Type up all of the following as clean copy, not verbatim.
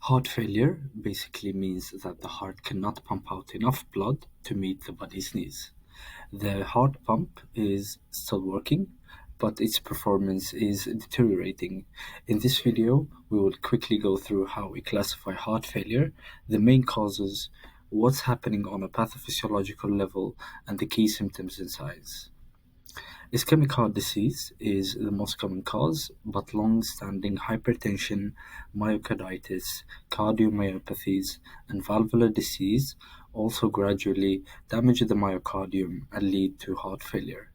Heart failure basically means that the heart cannot pump out enough blood to meet the body's needs. The heart pump is still working, but its performance is deteriorating. In this video, we will quickly go through how we classify heart failure, the main causes, what's happening on a pathophysiological level, and the key symptoms and signs. Ischemic heart disease is the most common cause, but long-standing hypertension, myocarditis, cardiomyopathies, and valvular disease also gradually damage the myocardium and lead to heart failure.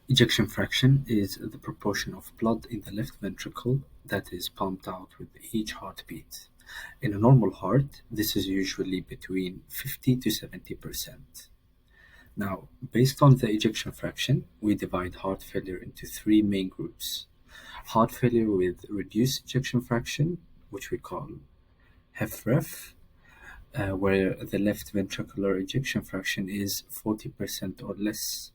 Ejection fraction is the proportion of blood in the left ventricle that is pumped out with each heartbeat. In a normal heart, this is usually between 50 to 70%. Now, based on the ejection fraction, we divide heart failure into three main groups. Heart failure with reduced ejection fraction, which we call HFrEF, where the left ventricular ejection fraction is 40% or less.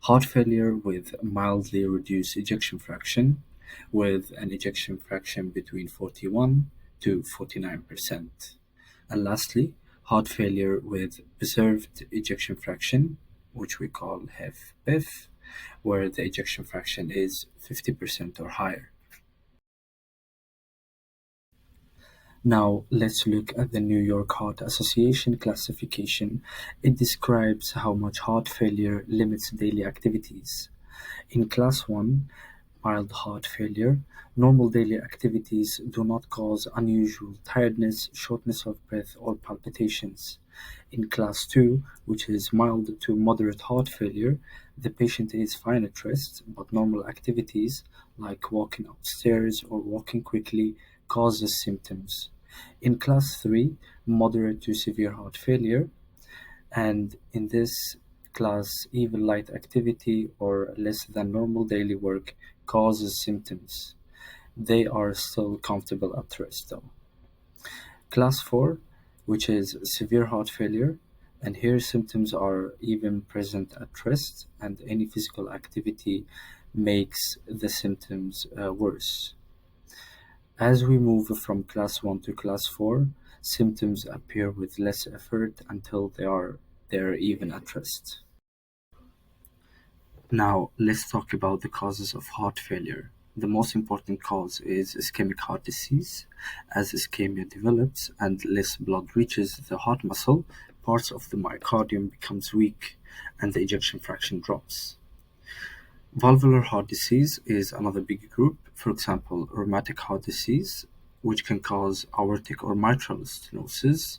Heart failure with mildly reduced ejection fraction, with an ejection fraction between 41 to 49%. And lastly, heart failure with preserved ejection fraction, which we call HFpEF, where the ejection fraction is 50% or higher. Now, let's look at the New York Heart Association classification. It describes how much heart failure limits daily activities. In Class 1, mild heart failure, normal daily activities do not cause unusual tiredness, shortness of breath, or palpitations. In Class 2, which is mild to moderate heart failure, the patient is fine at rest, but normal activities like walking upstairs or walking quickly causes symptoms. In Class 3, moderate to severe heart failure, and in this class, even light activity or less than normal daily work causes symptoms. They are still comfortable at rest though. Class 4, which is severe heart failure, and here symptoms are even present at rest, and any physical activity makes the symptoms worse. As we move from Class 1 to Class 4, symptoms appear with less effort until they're even at rest. Now, let's talk about the causes of heart failure. The most important cause is ischemic heart disease. As ischemia develops and less blood reaches the heart muscle, parts of the myocardium becomes weak and the ejection fraction drops. Valvular heart disease is another big group. For example, rheumatic heart disease, which can cause aortic or mitral stenosis.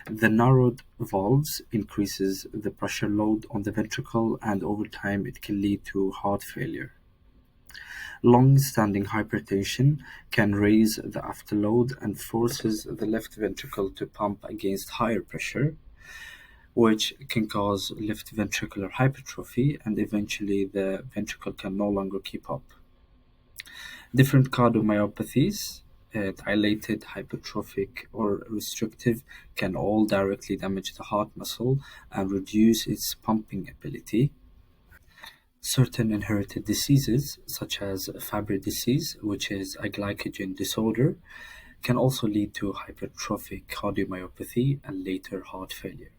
The narrowed valves increases the pressure load on the ventricle, and over time it can lead to heart failure. Long-standing hypertension can raise the afterload and forces the left ventricle to pump against higher pressure, which can cause left ventricular hypertrophy, and eventually the ventricle can no longer keep up. Different cardiomyopathies, dilated, hypertrophic, or restrictive, can all directly damage the heart muscle and reduce its pumping ability. Certain inherited diseases, such as Fabry disease, which is a glycogen disorder, can also lead to hypertrophic cardiomyopathy and later heart failure.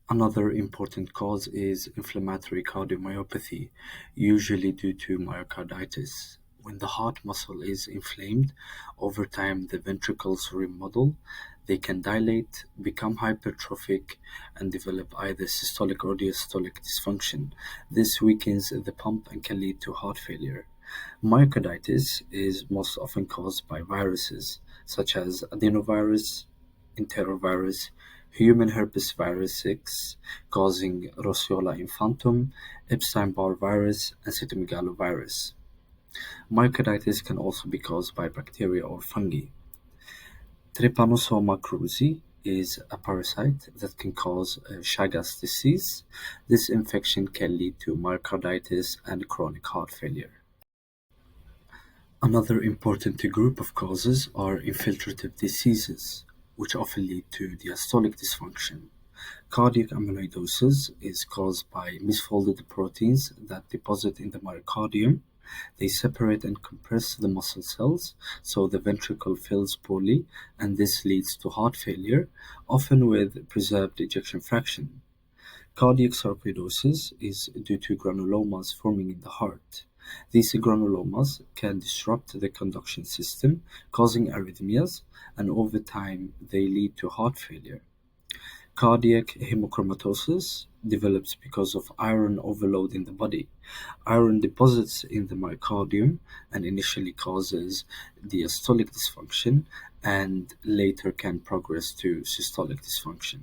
Another important cause is inflammatory cardiomyopathy, usually due to myocarditis. When the heart muscle is inflamed, over time the ventricles remodel, they can dilate, become hypertrophic, and develop either systolic or diastolic dysfunction. This weakens the pump and can lead to heart failure. Myocarditis is most often caused by viruses, such as adenovirus, enterovirus, human herpes virus 6, causing Roseola infantum, Epstein-Barr virus, and cytomegalovirus. Myocarditis can also be caused by bacteria or fungi. Trypanosoma cruzi is a parasite that can cause Chagas disease. This infection can lead to myocarditis and chronic heart failure. Another important group of causes are infiltrative diseases, which often lead to diastolic dysfunction. Cardiac amyloidosis is caused by misfolded proteins that deposit in the myocardium. They separate and compress the muscle cells, so the ventricle fills poorly, and this leads to heart failure, often with preserved ejection fraction. Cardiac sarcoidosis is due to granulomas forming in the heart. These granulomas can disrupt the conduction system, causing arrhythmias, and over time they lead to heart failure. Cardiac hemochromatosis develops because of iron overload in the body. Iron deposits in the myocardium and initially causes diastolic dysfunction and later can progress to systolic dysfunction.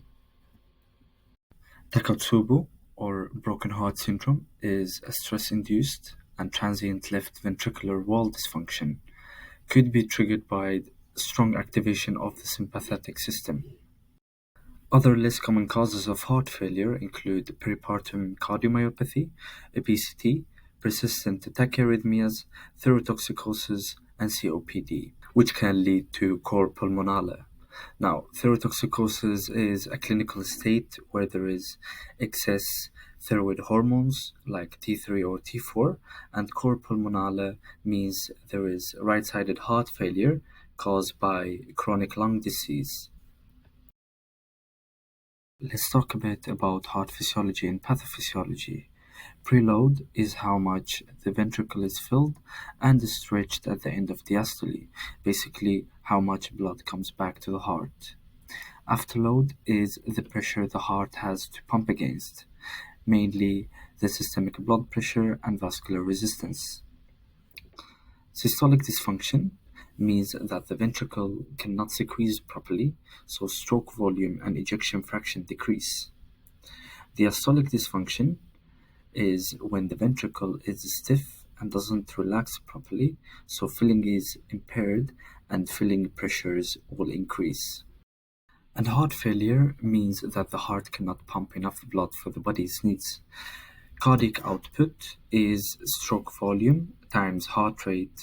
Takotsubo, or broken heart syndrome, is a stress-induced and transient left ventricular wall dysfunction. Could be triggered by strong activation of the sympathetic system. Other less common causes of heart failure include peripartum cardiomyopathy, obesity, persistent tachyarrhythmias, thyrotoxicosis, and COPD, which can lead to cor pulmonale. Now, thyrotoxicosis is a clinical state where there is excess thyroid hormones like T3 or T4, and cor pulmonale means there is right-sided heart failure caused by chronic lung disease. Let's talk a bit about heart physiology and pathophysiology. Preload is how much the ventricle is filled and is stretched at the end of diastole, basically how much blood comes back to the heart. Afterload is the pressure the heart has to pump against, mainly the systemic blood pressure and vascular resistance. Systolic dysfunction means that the ventricle cannot squeeze properly, so stroke volume and ejection fraction decrease. Diastolic dysfunction is when the ventricle is stiff and doesn't relax properly, so filling is impaired and filling pressures will increase. And heart failure means that the heart cannot pump enough blood for the body's needs. Cardiac output is stroke volume times heart rate,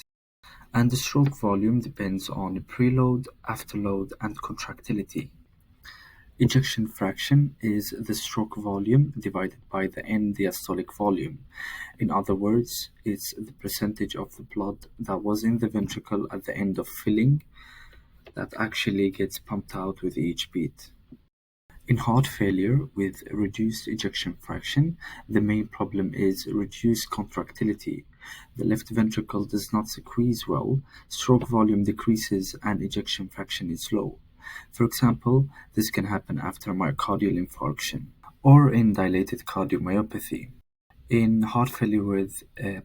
and the stroke volume depends on preload, afterload, and contractility. Ejection fraction is the stroke volume divided by the end diastolic volume. In other words, it's the percentage of the blood that was in the ventricle at the end of filling that actually gets pumped out with each beat. In heart failure with reduced ejection fraction, the main problem is reduced contractility. The left ventricle does not squeeze well, stroke volume decreases, and ejection fraction is low. For example, this can happen after myocardial infarction or in dilated cardiomyopathy. In heart failure with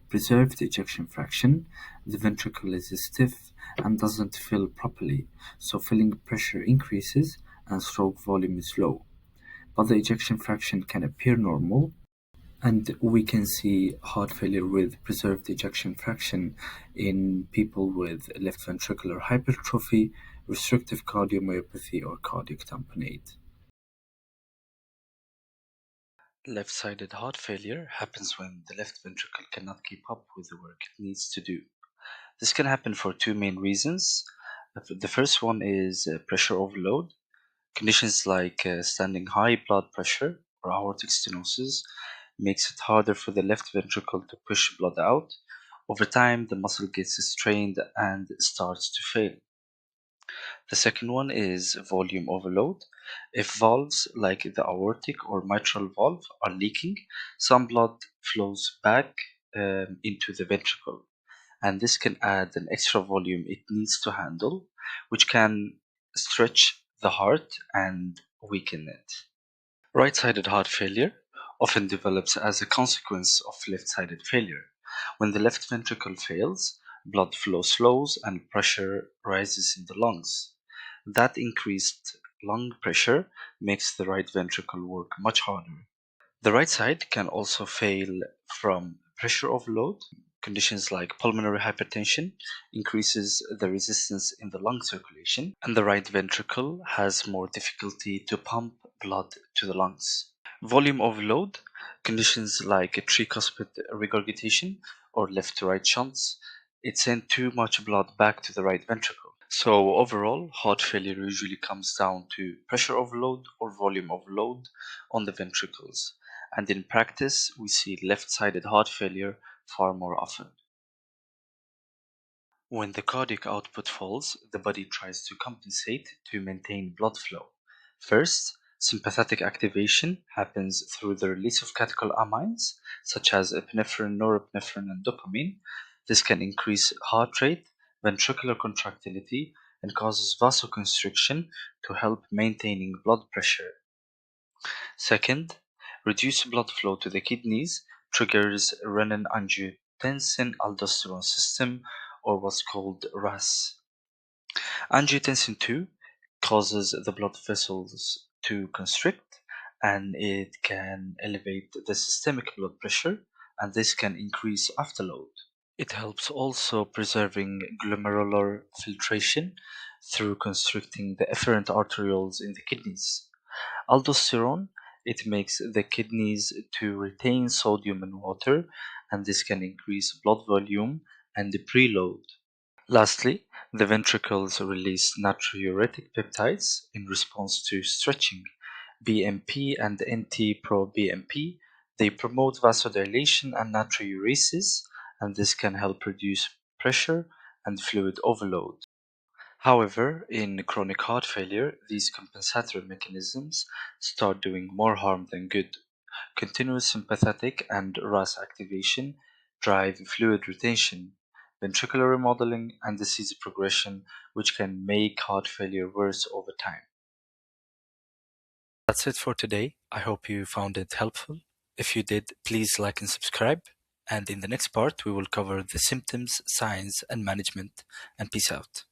preserved ejection fraction, the ventricle is stiff and doesn't fill properly, so filling pressure increases and stroke volume is low. But the ejection fraction can appear normal, and we can see heart failure with preserved ejection fraction in people with left ventricular hypertrophy, restrictive cardiomyopathy, or cardiac tamponade. Left-sided heart failure happens when the left ventricle cannot keep up with the work it needs to do. This can happen for two main reasons. The first one is pressure overload. Conditions like standing high blood pressure or aortic stenosis makes it harder for the left ventricle to push blood out. Over time, the muscle gets strained and starts to fail. The second one is volume overload. If valves like the aortic or mitral valve are leaking, some blood flows back into the ventricle, and this can add an extra volume it needs to handle, which can stretch the heart and weaken it. Right-sided heart failure often develops as a consequence of left-sided failure. When the left ventricle fails, blood flow slows and pressure rises in the lungs. That increased lung pressure makes the right ventricle work much harder. The right side can also fail from pressure overload. Conditions like pulmonary hypertension increases the resistance in the lung circulation, and the right ventricle has more difficulty to pump blood to the lungs. Volume overload, conditions like tricuspid regurgitation or left to right shunts, it sends too much blood back to the right ventricle. So overall, heart failure usually comes down to pressure overload or volume overload on the ventricles. And in practice, we see left-sided heart failure far more often. When the cardiac output falls, the body tries to compensate to maintain blood flow. First, sympathetic activation happens through the release of catecholamines, such as epinephrine, norepinephrine, and dopamine. This can increase heart rate, ventricular contractility, and causes vasoconstriction to help maintaining blood pressure. Second, reduced blood flow to the kidneys triggers renin-angiotensin-aldosterone system, or what's called RAS. Angiotensin II causes the blood vessels to constrict, and it can elevate the systemic blood pressure, and this can increase afterload. It helps also preserving glomerular filtration through constricting the efferent arterioles in the kidneys. Aldosterone, it makes the kidneys to retain sodium and water, and this can increase blood volume and the preload. Lastly, the ventricles release natriuretic peptides in response to stretching. BMP and NT-proBNP, they promote vasodilation and natriuresis, and this can help reduce pressure and fluid overload. However, in chronic heart failure, these compensatory mechanisms start doing more harm than good. Continuous sympathetic and RAS activation drive fluid retention, ventricular remodeling, and disease progression, which can make heart failure worse over time. That's it for today. I hope you found it helpful. If you did, please like and subscribe. And in the next part, we will cover the symptoms, signs, and management. And peace out.